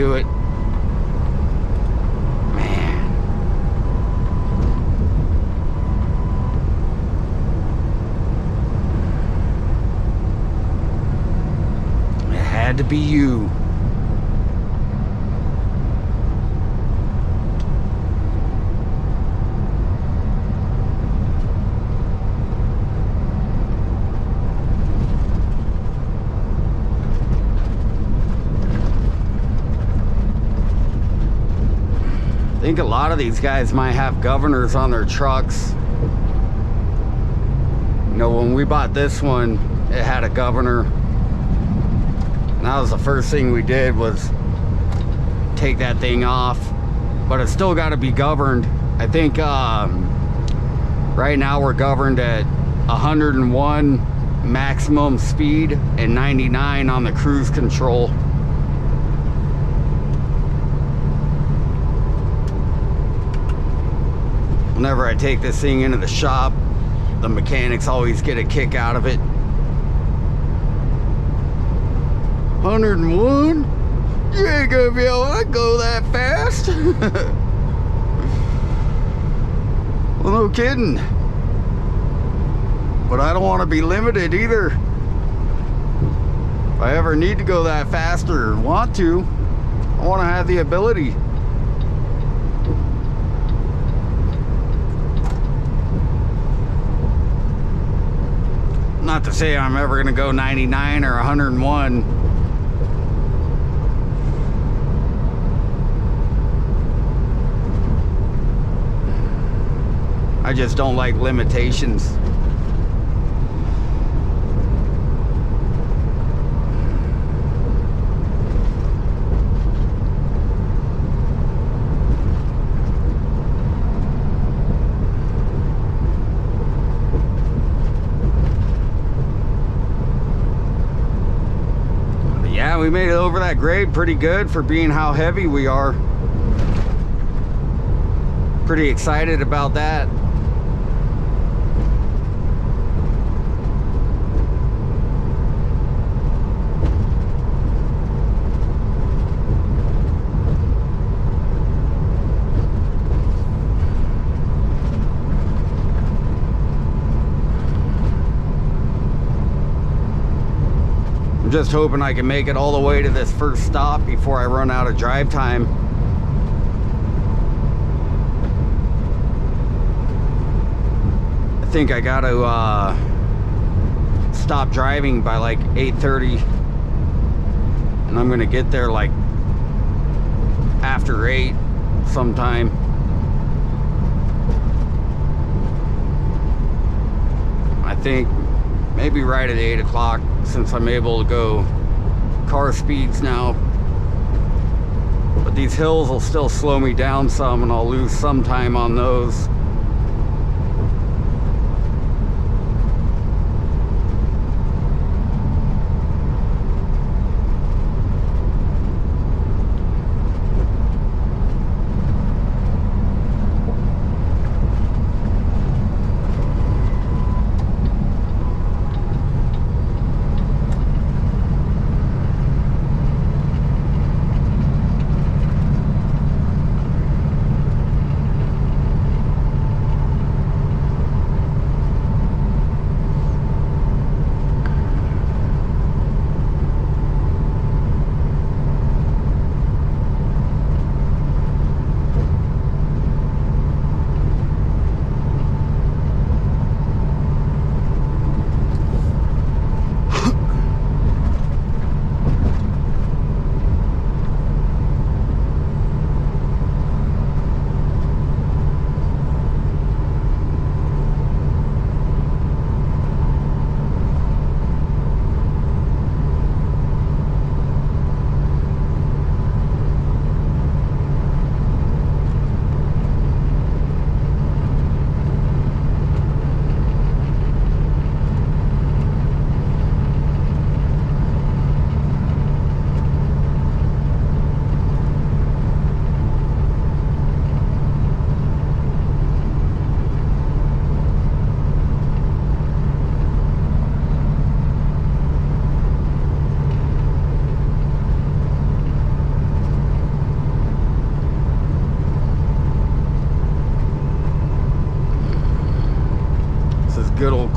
do it. Man. It had to be you. I think a lot of these guys might have governors on their trucks. You know, when we bought this one, it had a governor. And that was the first thing we did, was take that thing off. But it's still got to be governed. I think right now we're governed at 101 maximum speed and 99 on the cruise control. Whenever I take this thing into the shop, the mechanics always get a kick out of it. 101? You ain't gonna be able to go that fast. Well, no kidding. But I don't want to be limited either. If I ever need to go that fast or want to, I want to have the ability. Not to say I'm ever gonna go 99 or 101. I just don't like limitations. Yeah, we made it over that grade pretty good for being how heavy we are. Pretty excited about that. Just hoping I can make it all the way to this first stop before I run out of drive time. I think I got to stop driving by like 8:30, and I'm gonna get there like after 8 sometime. I think maybe right at 8 o'clock, since I'm able to go car speeds now. But these hills will still slow me down some, and I'll lose some time on those.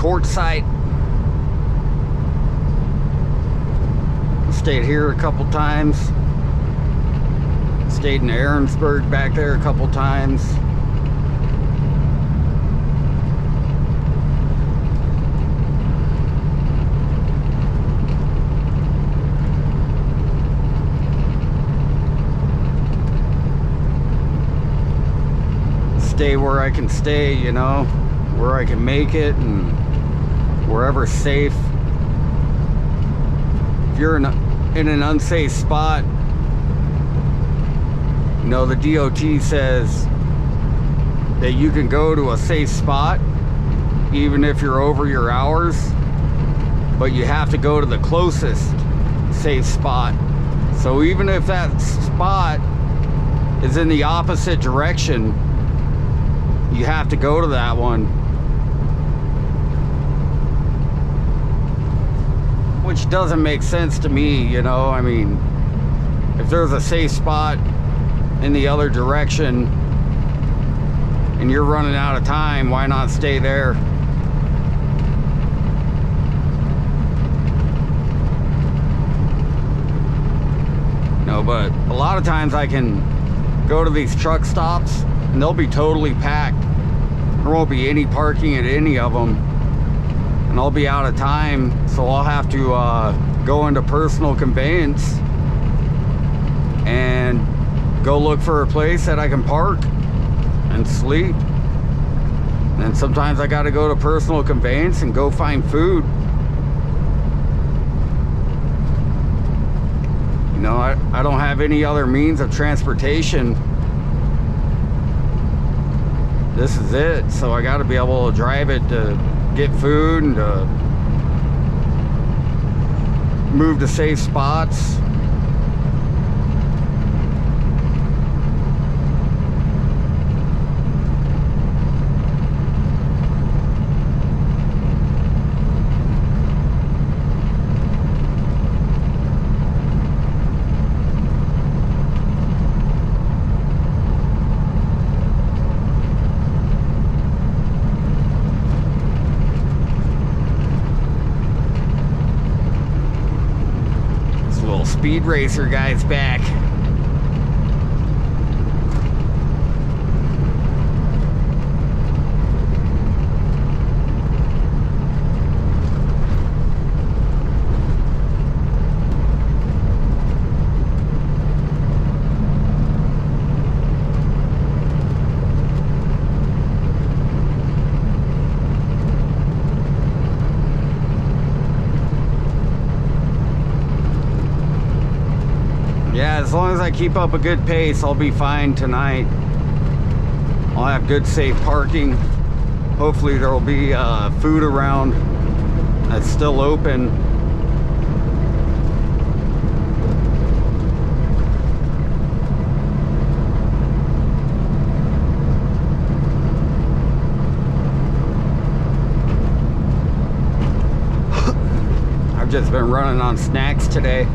quartzite. Stayed here a couple times. Stayed in Aaronsburg back there a couple times. Stay where I can stay, you know, where I can make it and wherever's safe. If you're in an unsafe spot, you know, the DOT says that you can go to a safe spot even if you're over your hours, but you have to go to the closest safe spot. So even if that spot is in the opposite direction, you have to go to that one. Which doesn't make sense to me, you know. I mean, if there's a safe spot in the other direction and you're running out of time, why not stay there? No, but a lot of times I can go to these truck stops and they'll be totally packed. There won't be any parking at any of them, and I'll be out of time, so I'll have to go into personal conveyance and go look for a place that I can park and sleep. And sometimes I got to go to personal conveyance and go find food. You know, I don't have any other means of transportation. This is it, so I got to be able to drive it to get food and to move to safe spots. Speed racer guy's back. Yeah, as long as I keep up a good pace, I'll be fine tonight. I'll have good, safe parking. Hopefully there will be food around that's still open. I've just been running on snacks today.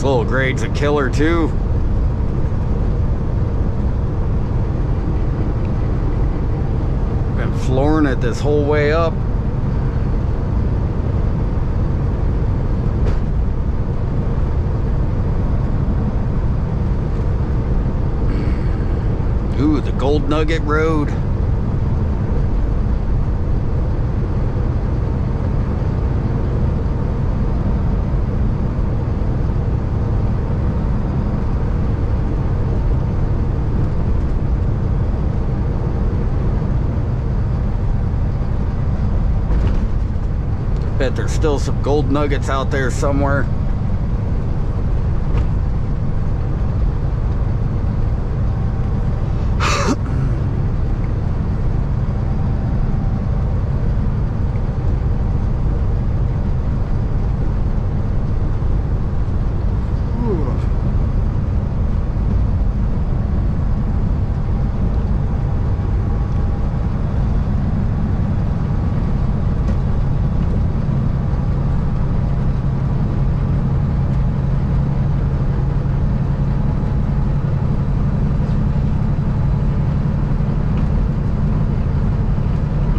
little grade's a killer too. Been flooring it this whole way up. Ooh, the Gold Nugget Road. Bet there's still some gold nuggets out there somewhere.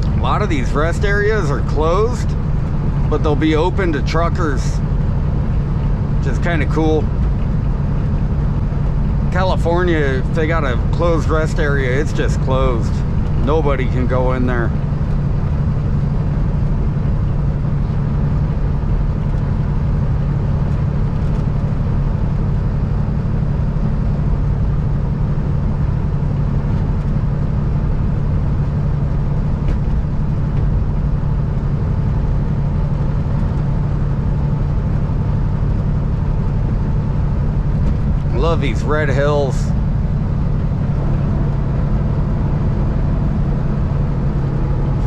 A lot of these rest areas are closed, but they'll be open to truckers, which is kind of cool. California, if they got a closed rest area, it's just closed. Nobody can go in there. Love these red hills. It's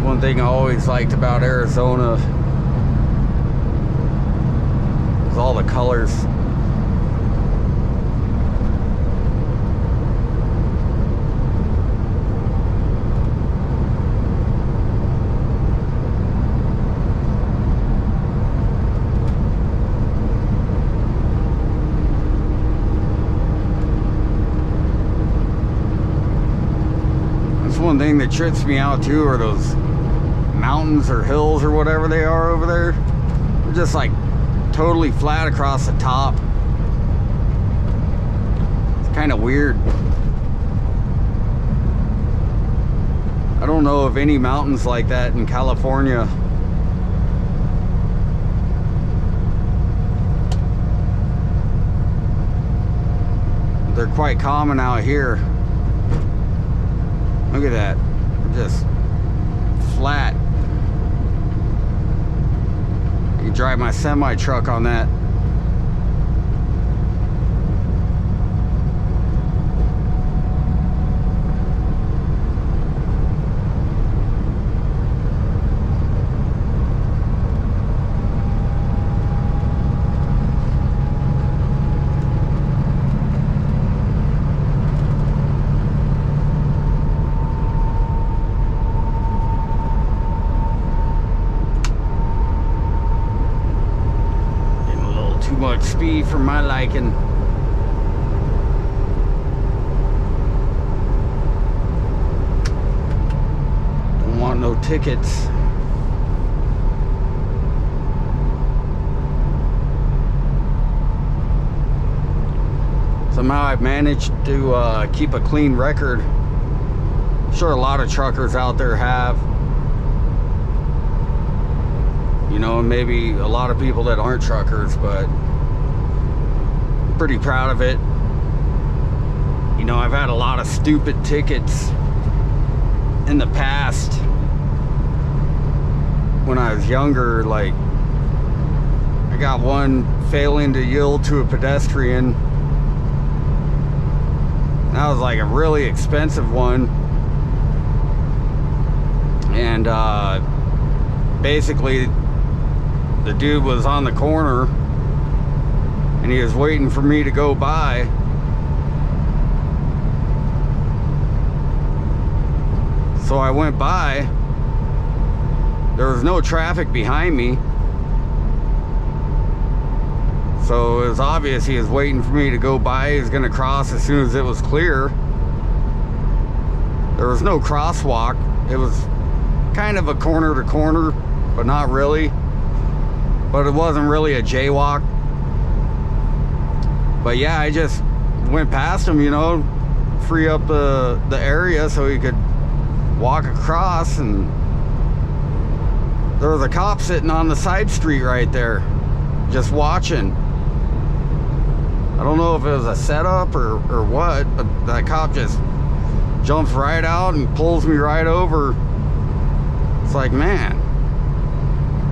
one thing I always liked about Arizona is all the colors. One thing that trips me out too are those mountains or hills or whatever they are over there. They're just like totally flat across the top. It's kind of weird. I don't know of any mountains like that in California. They're quite common out here. Look at that, just flat. You can drive my semi truck on that. Much speed for my liking. Don't want no tickets. Somehow I've managed to keep a clean record. I'm sure a lot of truckers out there have. You know, maybe a lot of people that aren't truckers, but I'm pretty proud of it. You know, I've had a lot of stupid tickets in the past when I was younger. Like, I got one failing to yield to a pedestrian. That was like a really expensive one. And basically the dude was on the corner and he was waiting for me to go by. So I went by. There was no traffic behind me. So it was obvious he was waiting for me to go by. He was going to cross as soon as it was clear. There was no crosswalk. It was kind of a corner to corner, but not really. But it wasn't really a jaywalk. But yeah, I just went past him, you know, free up the area so he could walk across. And there was a cop sitting on the side street right there, just watching. I don't know if it was a setup or what, but that cop just jumps right out and pulls me right over. It's like, man,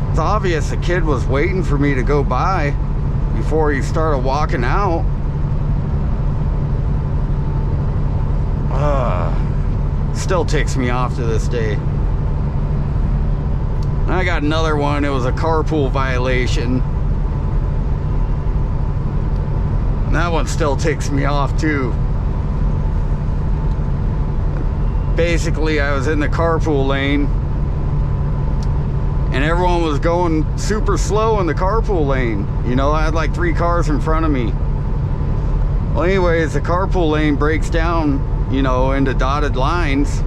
it's obvious the kid was waiting for me to go by before he started walking out. Still ticks me off to this day. And I got another one. It was a carpool violation. And that one still ticks me off too. Basically, I was in the carpool lane and everyone was going super slow in the carpool lane. You know, I had like 3 cars in front of me. Well, anyways, the carpool lane breaks down, you know, into dotted lines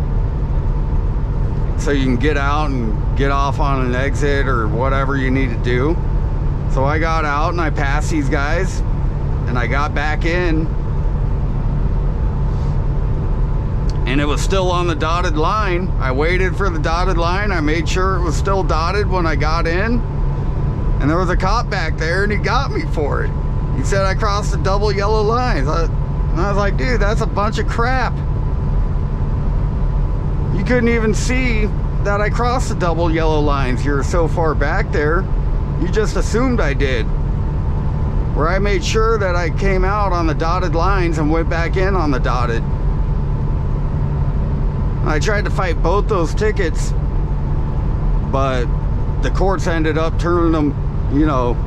so you can get out and get off on an exit or whatever you need to do. So I got out and I passed these guys and I got back in, and it was still on the dotted line. I waited for the dotted line. I made sure it was still dotted when I got in, and there was a cop back there and he got me for it. He said I crossed the double yellow lines. And I was like, dude, that's a bunch of crap. You couldn't even see that I crossed the double yellow lines. You were so far back there. You just assumed I did. Where I made sure that I came out on the dotted lines and went back in on the dotted. I tried to fight both those tickets, but the courts ended up turning them, you know,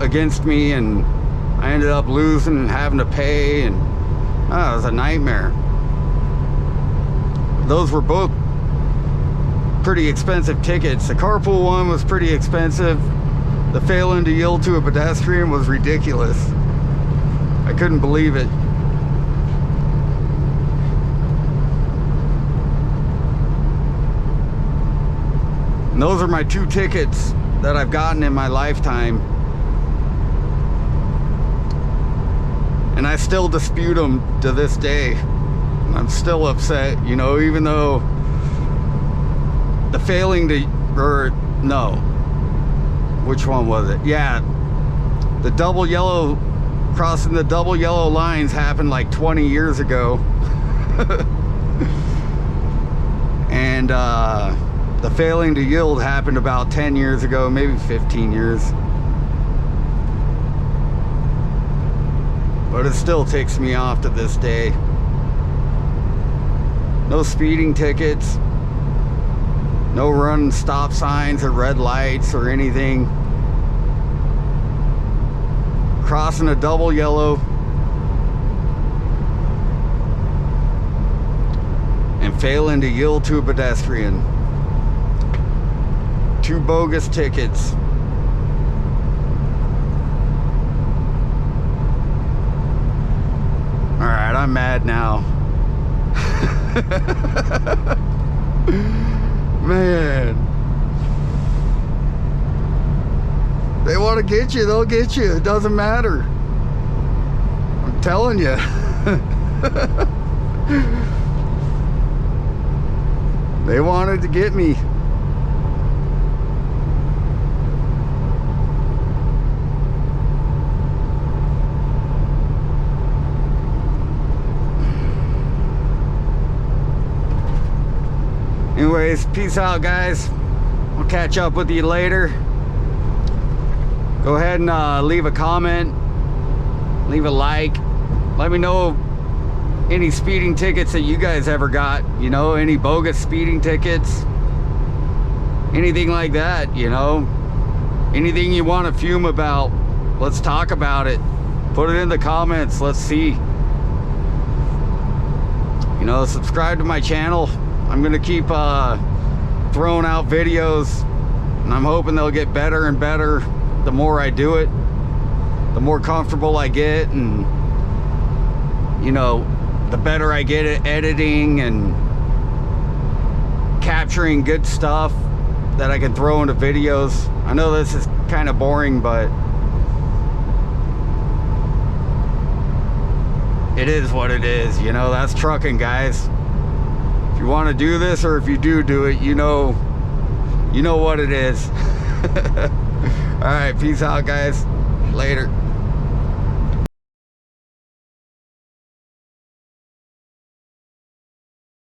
against me, and I ended up losing and having to pay, and it was a nightmare. Those were both pretty expensive tickets. The carpool one was pretty expensive. The failing to yield to a pedestrian was ridiculous. I couldn't believe it. And those are my 2 tickets that I've gotten in my lifetime. And I still dispute them to this day. I'm still upset, you know, even though the failing to, or no, which one was it? Yeah, the double yellow, crossing the double yellow lines happened like 20 years ago. And the failing to yield happened about 10 years ago, maybe 15 years. But it still ticks me off to this day. No speeding tickets, no running stop signs or red lights or anything. Crossing a double yellow and failing to yield to a pedestrian. 2 bogus tickets. All right, I'm mad now. Man, they want to get you, they'll get you. It doesn't matter. I'm telling you. They wanted to get me. Anyways, peace out, guys. I'll catch up with you later. Go ahead and leave a comment, leave a like. Let me know any speeding tickets that you guys ever got, you know, any bogus speeding tickets, anything like that, you know, anything you want to fume about. Let's talk about it. Put it in the comments. Let's see. You know, subscribe to my channel. I'm gonna keep throwing out videos, and I'm hoping they'll get better and better the more I do it. the more comfortable I get, and you know, the better I get at editing and capturing good stuff that I can throw into videos. I know this is kind of boring, but it is what it is, you know. That's trucking, guys. If you want to do this, or if you do it, you know what it is. All right, peace out, guys. Later.